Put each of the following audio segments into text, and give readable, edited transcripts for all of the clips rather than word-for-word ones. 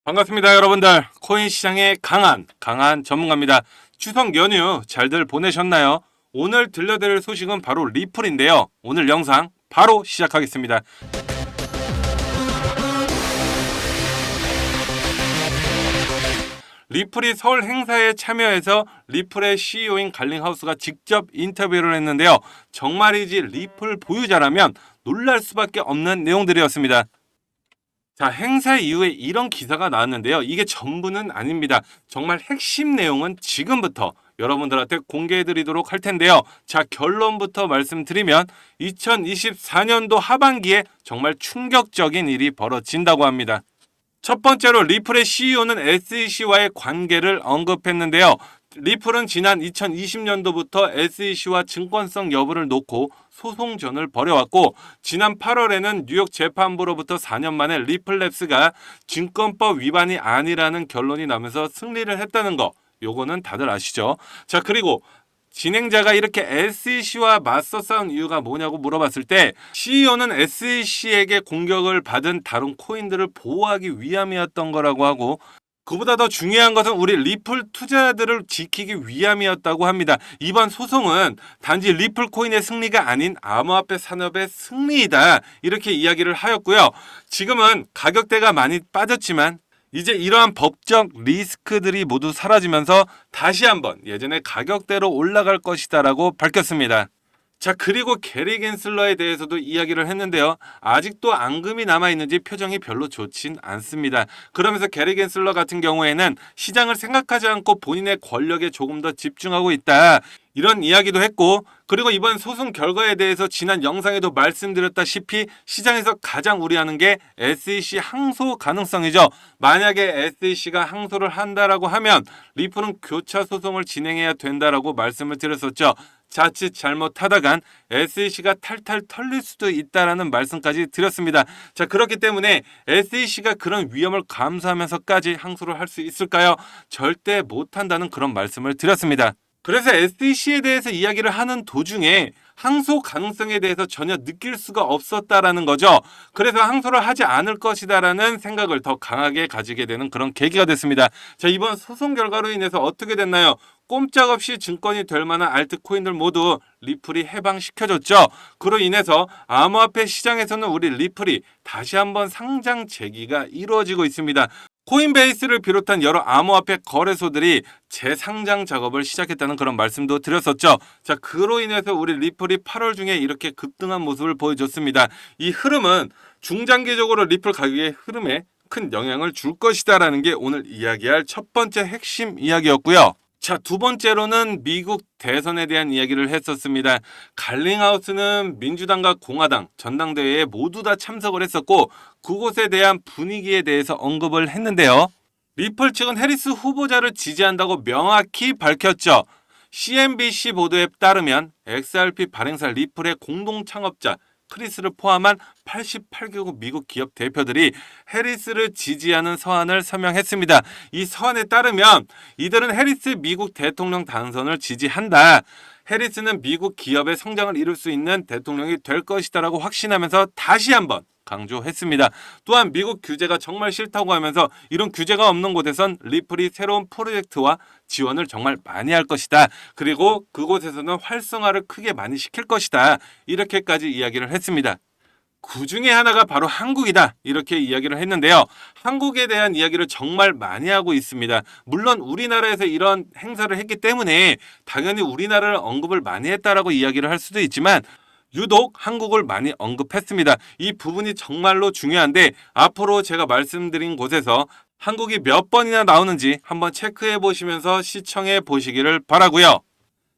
반갑습니다, 여러분들. 코인 시장의 강한 전문가입니다. 추석 연휴 잘들 보내셨나요? 오늘 들려드릴 소식은 바로 리플인데요. 오늘 영상 바로 시작하겠습니다. 리플이 서울 행사에 참여해서 리플의 CEO인 갈링하우스가 직접 인터뷰를 했는데요. 정말이지 리플 보유자라면 놀랄 수밖에 없는 내용들이었습니다. 자, 행사 이후에 이런 기사가 나왔는데요. 이게 전부는 아닙니다. 정말 핵심 내용은 지금부터 여러분들한테 공개해 드리도록 할 텐데요. 자, 결론부터 말씀드리면 2024년도 하반기에 정말 충격적인 일이 벌어진다고 합니다. 첫 번째로 리플의 CEO는 SEC와의 관계를 언급했는데요. 리플은 지난 2020년도부터 SEC와 증권성 여부를 놓고 소송전을 벌여왔고, 지난 8월에는 뉴욕 재판부로부터 4년 만에 리플랩스가 증권법 위반이 아니라는 결론이 나면서 승리를 했다는 거, 요거는 다들 아시죠? 자, 그리고 진행자가 이렇게 SEC와 맞서 싸운 이유가 뭐냐고 물어봤을 때 CEO는 SEC에게 공격을 받은 다른 코인들을 보호하기 위함이었던 거라고 하고, 그보다 더 중요한 것은 우리 리플 투자자들을 지키기 위함이었다고 합니다. 이번 소송은 단지 리플 코인의 승리가 아닌 암호화폐 산업의 승리이다, 이렇게 이야기를 하였고요. 지금은 가격대가 많이 빠졌지만 이제 이러한 법적 리스크들이 모두 사라지면서 다시 한번 예전의 가격대로 올라갈 것이다라고 밝혔습니다. 자, 그리고 게리 겐슬러에 대해서도 이야기를 했는데요. 아직도 앙금이 남아있는지 표정이 별로 좋진 않습니다. 그러면서 게리 겐슬러 같은 경우에는 시장을 생각하지 않고 본인의 권력에 조금 더 집중하고 있다, 이런 이야기도 했고, 그리고 이번 소송 결과에 대해서 지난 영상에도 말씀드렸다시피 시장에서 가장 우려하는 게 SEC 항소 가능성이죠. 만약에 SEC가 항소를 한다라고 하면 리플은 교차 소송을 진행해야 된다라고 말씀을 드렸었죠. 자칫 잘못하다간 SEC가 탈탈 털릴 수도 있다라는 말씀까지 드렸습니다. 자, 그렇기 때문에 SEC가 그런 위험을 감수하면서까지 항소를 할 수 있을까요? 절대 못한다는 그런 말씀을 드렸습니다. 그래서 SEC에 대해서 이야기를 하는 도중에 항소 가능성에 대해서 전혀 느낄 수가 없었다라는 거죠. 그래서 항소를 하지 않을 것이다라는 생각을 더 강하게 가지게 되는 그런 계기가 됐습니다. 자, 이번 소송 결과로 인해서 어떻게 됐나요? 꼼짝없이 증권이 될 만한 알트코인들 모두 리플이 해방시켜줬죠. 그로 인해서 암호화폐 시장에서는 우리 리플이 다시 한번 상장 재기가 이루어지고 있습니다. 코인베이스를 비롯한 여러 암호화폐 거래소들이 재상장 작업을 시작했다는 그런 말씀도 드렸었죠. 자, 그로 인해서 우리 리플이 8월 중에 이렇게 급등한 모습을 보여줬습니다. 이 흐름은 중장기적으로 리플 가격의 흐름에 큰 영향을 줄 것이다라는 게 오늘 이야기할 첫 번째 핵심 이야기였고요. 자, 두 번째로는 미국 대선에 대한 이야기를 했었습니다. 갈링하우스는 민주당과 공화당 전당대회에 모두 다 참석을 했었고, 그곳에 대한 분위기에 대해서 언급을 했는데요. 리플 측은 해리스 후보자를 지지한다고 명확히 밝혔죠. CNBC 보도에 따르면 XRP 발행사 리플의 공동 창업자 크리스를 포함한 88개국 미국 기업 대표들이 해리스를 지지하는 서한을 서명했습니다. 이 서한에 따르면 이들은 해리스 미국 대통령 당선을 지지한다, 해리스는 미국 기업의 성장을 이룰 수 있는 대통령이 될 것이다라고 확신하면서 다시 한번 강조했습니다. 또한 미국 규제가 정말 싫다고 하면서 이런 규제가 없는 곳에선 리플이 새로운 프로젝트와 지원을 정말 많이 할 것이다, 그리고 그곳에서는 활성화를 크게 많이 시킬 것이다, 이렇게까지 이야기를 했습니다. 그 중에 하나가 바로 한국이다, 이렇게 이야기를 했는데요. 한국에 대한 이야기를 정말 많이 하고 있습니다. 물론 우리나라에서 이런 행사를 했기 때문에 당연히 우리나라를 언급을 많이 했다라고 이야기를 할 수도 있지만 유독 한국을 많이 언급했습니다. 이 부분이 정말로 중요한데 앞으로 제가 말씀드린 곳에서 한국이 몇 번이나 나오는지 한번 체크해 보시면서 시청해 보시기를 바라고요.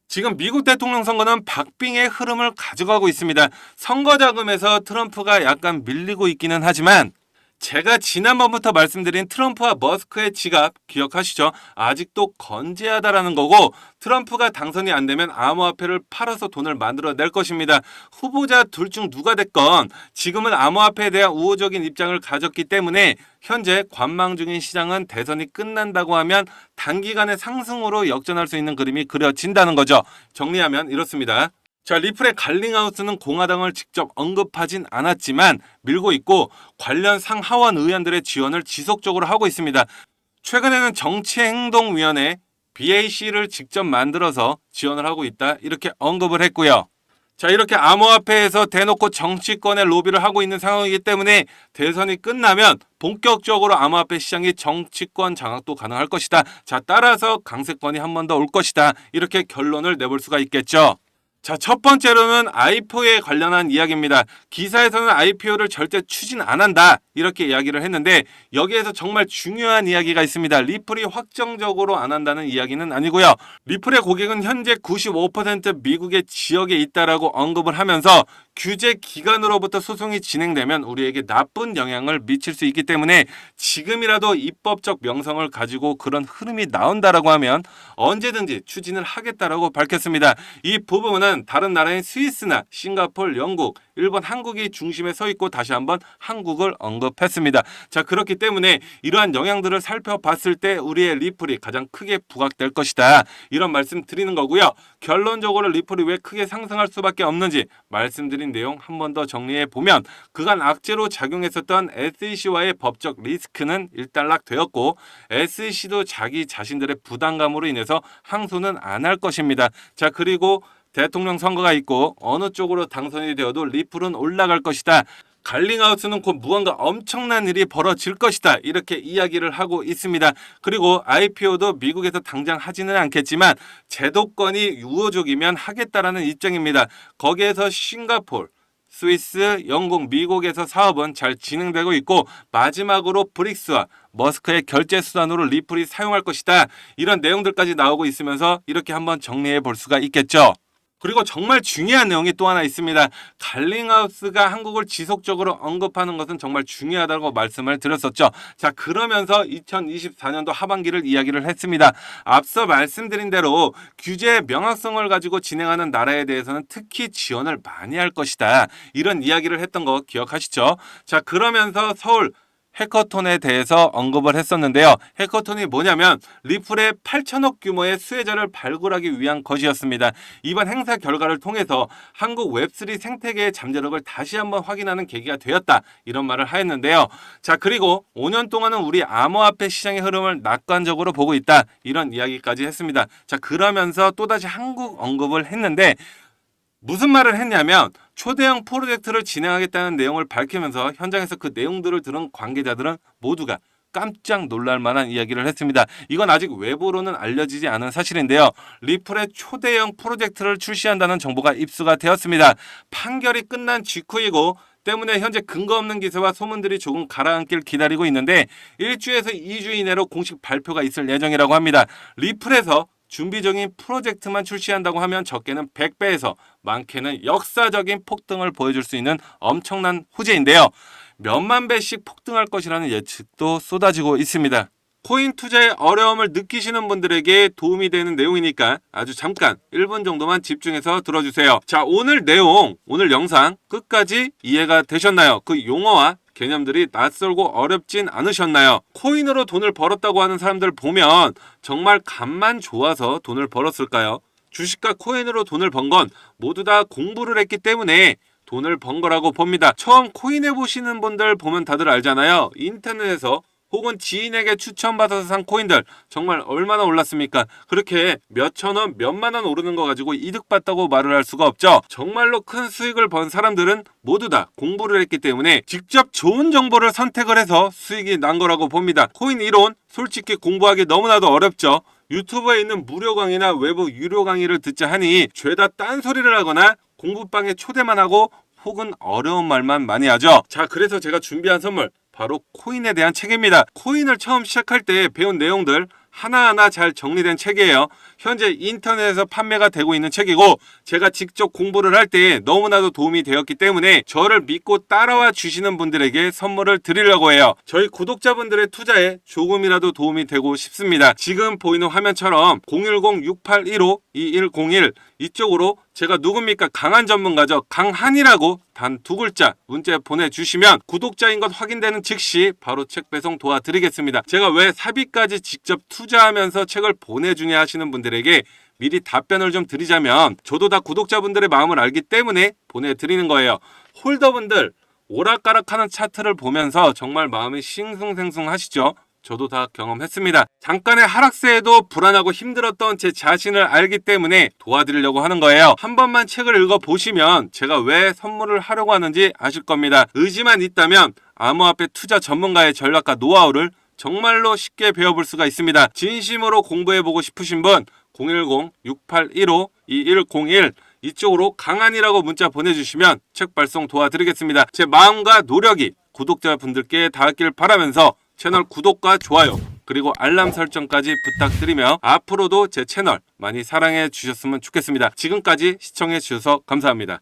지금 미국 대통령 선거는 박빙의 흐름을 가져가고 있습니다. 선거 자금에서 트럼프가 약간 밀리고 있기는 하지만 제가 지난번부터 말씀드린 트럼프와 머스크의 지갑 기억하시죠? 아직도 건재하다라는 거고, 트럼프가 당선이 안 되면 암호화폐를 팔아서 돈을 만들어낼 것입니다. 후보자 둘 중 누가 됐건 지금은 암호화폐에 대한 우호적인 입장을 가졌기 때문에 현재 관망 중인 시장은 대선이 끝난다고 하면 단기간의 상승으로 역전할 수 있는 그림이 그려진다는 거죠. 정리하면 이렇습니다. 자, 리플의 갈링하우스는 공화당을 직접 언급하진 않았지만 밀고 있고 관련 상하원 의원들의 지원을 지속적으로 하고 있습니다. 최근에는 정치행동위원회 BAC를 직접 만들어서 지원을 하고 있다 이렇게 언급을 했고요. 자, 이렇게 암호화폐에서 대놓고 정치권의 로비를 하고 있는 상황이기 때문에 대선이 끝나면 본격적으로 암호화폐 시장이 정치권 장악도 가능할 것이다. 자, 따라서 강세권이 한 번 더 올 것이다. 이렇게 결론을 내볼 수가 있겠죠. 자, 첫 번째로는 IPO에 관련한 이야기입니다. 기사에서는 IPO를 절대 추진 안 한다 이렇게 이야기를 했는데 여기에서 정말 중요한 이야기가 있습니다. 리플이 확정적으로 안 한다는 이야기는 아니고요. 리플의 고객은 현재 95% 미국의 지역에 있다라고 언급을 하면서 규제 기관으로부터 소송이 진행되면 우리에게 나쁜 영향을 미칠 수 있기 때문에 지금이라도 입법적 명성을 가지고 그런 흐름이 나온다라고 하면 언제든지 추진을 하겠다라고 밝혔습니다. 이 부분은 다른 나라인 스위스나 싱가포르, 영국, 일본, 한국이 중심에 서 있고 다시 한번 한국을 언급했습니다. 자, 그렇기 때문에 이러한 영향들을 살펴봤을 때 우리의 리플이 가장 크게 부각될 것이다. 이런 말씀 드리는 거고요. 결론적으로 리플이 왜 크게 상승할 수밖에 없는지 말씀드린 내용 한 번 더 정리해 보면 그간 악재로 작용했었던 SEC와의 법적 리스크는 일단락되었고 SEC도 자기 자신들의 부담감으로 인해서 항소는 안 할 것입니다. 자, 그리고 대통령 선거가 있고 어느 쪽으로 당선이 되어도 리플은 올라갈 것이다. 갈링하우스는 곧 무언가 엄청난 일이 벌어질 것이다. 이렇게 이야기를 하고 있습니다. 그리고 IPO도 미국에서 당장 하지는 않겠지만 제도권이 유효적이면 하겠다라는 입장입니다. 거기에서 싱가포르, 스위스, 영국, 미국에서 사업은 잘 진행되고 있고 마지막으로 브릭스와 머스크의 결제 수단으로 리플이 사용할 것이다. 이런 내용들까지 나오고 있으면서 이렇게 한번 정리해 볼 수가 있겠죠. 그리고 정말 중요한 내용이 또 하나 있습니다. 갈링하우스가 한국을 지속적으로 언급하는 것은 정말 중요하다고 말씀을 드렸었죠. 자, 그러면서 2024년도 하반기를 이야기를 했습니다. 앞서 말씀드린 대로 규제의 명확성을 가지고 진행하는 나라에 대해서는 특히 지원을 많이 할 것이다. 이런 이야기를 했던 거 기억하시죠? 자, 그러면서 서울 해커톤에 대해서 언급을 했었는데요. 해커톤이 뭐냐면 리플의 8천억 규모의 수혜자를 발굴하기 위한 것이었습니다. 이번 행사 결과를 통해서 한국 웹3 생태계의 잠재력을 다시 한번 확인하는 계기가 되었다. 이런 말을 하였는데요. 자, 그리고 5년 동안은 우리 암호화폐 시장의 흐름을 낙관적으로 보고 있다. 이런 이야기까지 했습니다. 자, 그러면서 또다시 한국 언급을 했는데 무슨 말을 했냐면 초대형 프로젝트를 진행하겠다는 내용을 밝히면서 현장에서 그 내용들을 들은 관계자들은 모두가 깜짝 놀랄 만한 이야기를 했습니다. 이건 아직 외부로는 알려지지 않은 사실인데요. 리플의 초대형 프로젝트를 출시한다는 정보가 입수가 되었습니다. 판결이 끝난 직후이고 때문에 현재 근거 없는 기사와 소문들이 조금 가라앉길 기다리고 있는데 1주에서 2주 이내로 공식 발표가 있을 예정이라고 합니다. 리플에서 준비적인 프로젝트만 출시한다고 하면 적게는 100배에서 많게는 역사적인 폭등을 보여줄 수 있는 엄청난 호재인데요. 몇만 배씩 폭등할 것이라는 예측도 쏟아지고 있습니다. 코인 투자에 어려움을 느끼시는 분들에게 도움이 되는 내용이니까 아주 잠깐 1분 정도만 집중해서 들어주세요. 자, 오늘 내용, 오늘 영상 끝까지 이해가 되셨나요? 그 용어와 개념들이 낯설고 어렵진 않으셨나요? 코인으로 돈을 벌었다고 하는 사람들 보면 정말 간만 좋아서 돈을 벌었을까요? 주식과 코인으로 돈을 번 건 모두 다 공부를 했기 때문에 돈을 번 거라고 봅니다. 처음 코인 해보시는 분들 보면 다들 알잖아요. 인터넷에서 혹은 지인에게 추천받아서 산 코인들 정말 얼마나 올랐습니까? 그렇게 몇천 원, 몇만 원 오르는 거 가지고 이득 봤다고 말을 할 수가 없죠. 정말로 큰 수익을 번 사람들은 모두 다 공부를 했기 때문에 직접 좋은 정보를 선택을 해서 수익이 난 거라고 봅니다. 코인 이론 솔직히 공부하기 너무나도 어렵죠. 유튜브에 있는 무료 강의나 외부 유료 강의를 듣자 하니 죄다 딴소리를 하거나 공부방에 초대만 하고 혹은 어려운 말만 많이 하죠. 자, 그래서 제가 준비한 선물 바로 코인에 대한 책입니다. 코인을 처음 시작할 때 배운 내용들 하나하나 잘 정리된 책이에요. 현재 인터넷에서 판매가 되고 있는 책이고 제가 직접 공부를 할 때 너무나도 도움이 되었기 때문에 저를 믿고 따라와 주시는 분들에게 선물을 드리려고 해요. 저희 구독자분들의 투자에 조금이라도 도움이 되고 싶습니다. 지금 보이는 화면처럼 010-6815-2101 이쪽으로 제가 누굽니까? 강한 전문가죠. 강한이라고 단 2글자 문자 보내주시면 구독자인 것 확인되는 즉시 바로 책 배송 도와드리겠습니다. 제가 왜 사비까지 직접 투자하면서 책을 보내주냐 하시는 분들에게 미리 답변을 좀 드리자면 저도 다 구독자분들의 마음을 알기 때문에 보내드리는 거예요. 홀더분들 오락가락하는 차트를 보면서 정말 마음이 싱숭생숭하시죠? 저도 다 경험했습니다. 잠깐의 하락세에도 불안하고 힘들었던 제 자신을 알기 때문에 도와드리려고 하는 거예요. 한 번만 책을 읽어보시면 제가 왜 선물을 하려고 하는지 아실 겁니다. 의지만 있다면 암호화폐 투자 전문가의 전략과 노하우를 정말로 쉽게 배워볼 수가 있습니다. 진심으로 공부해보고 싶으신 분 010-6815-2101 이쪽으로 강한이라고 문자 보내주시면 책 발송 도와드리겠습니다. 제 마음과 노력이 구독자분들께 닿았길 바라면서 채널 구독과 좋아요 그리고 알람 설정까지 부탁드리며 앞으로도 제 채널 많이 사랑해 주셨으면 좋겠습니다. 지금까지 시청해 주셔서 감사합니다.